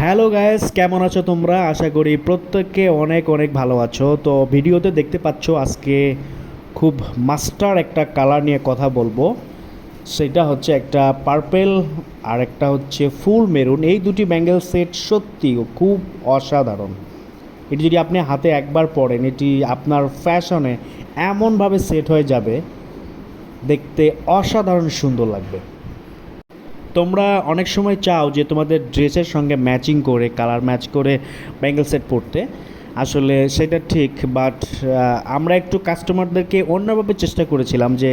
Hello guys, কেমন আছো তোমরা? আশা করি প্রত্যেককে অনেক অনেক ভালো আছো। তো ভিডিওতে দেখতে পাচ্ছো আজকে খুব মাস্টার একটা কালার নিয়ে কথা বলবো। সেটা হচ্ছে একটা পার্পেল আর একটা হচ্ছে ফুল মেরুন। এই দুটি ব্যাঙ্গেল সেট সত্যি খুব অসাধারণ। এটি যদি আপনি হাতে একবার পরেন, এটি আপনার ফ্যাশনে এমনভাবে সেট হয়ে যাবে, দেখতে অসাধারণ সুন্দর লাগবে। তোমরা অনেক সময় চাও যে তোমাদের ড্রেসের সঙ্গে ম্যাচিং করে, কালার ম্যাচ করে ব্যাঙ্গেল সেট পরতে। আসলে সেটা ঠিক, বাট আমরা একটু কাস্টমারদেরকে অন্যভাবে চেষ্টা করেছিলাম যে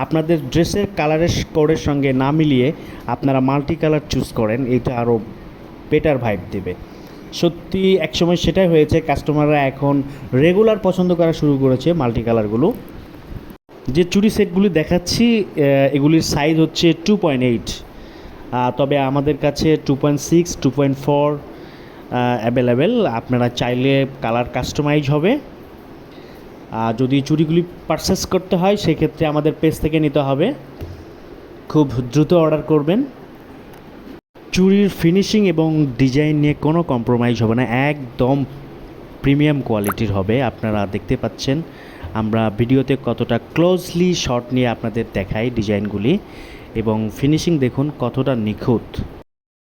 আপনাদের ড্রেসের কালারের কোডের সঙ্গে না মিলিয়ে আপনারা মাল্টি কালার চুজ করেন, এটা আরও বেটার ভাইব দেবে। সত্যি একসময় সেটাই হয়েছে, কাস্টমাররা এখন রেগুলার পছন্দ করা শুরু করেছে মাল্টি কালারগুলো। যে চুড়ি সেটগুলি দেখাচ্ছি, এগুলির সাইজ হচ্ছে 2.8, তবে আমাদের কাছে 2.6, 2.4 অ্যাভেলেবেল। আপনারা চাইলে কালার কাস্টমাইজ হবে। যদি চুড়িগুলি পারচেস করতে হয় সেক্ষেত্রে আমাদের পেজ থেকে নিতে হবে, খুব দ্রুত অর্ডার করবেন। চুড়ির ফিনিশিং এবং ডিজাইন নিয়ে কোনো কম্প্রোমাইজ হবে না, একদম প্রিমিয়াম কোয়ালিটির হবে। আপনারা দেখতে পাচ্ছেন আমরা ভিডিওতে কতটা ক্লোজলি শট নিয়ে আপনাদের দেখাই ডিজাইনগুলি, এবং ফিনিশিং দেখুন কতটা নিখুঁত।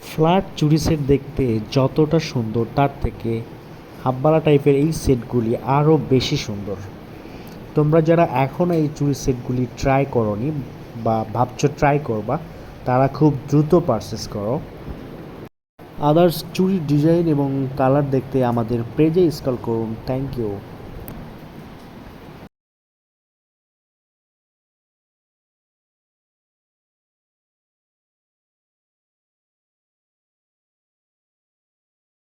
ফ্ল্যাট চুড়ি সেট দেখতে যতটা সুন্দর, তার থেকে হাফবালা টাইপের এই সেটগুলি আরও বেশি সুন্দর। তোমরা যারা এখনও এই চুড়ি সেটগুলি ট্রাই করোনি বা ভাবছো ট্রাই করবা, তারা খুব দ্রুত পারচেস করো। আদার্স চুড়ির ডিজাইন এবং কালার দেখতে আমাদের পেজে স্ক্রল করুন। Thank you.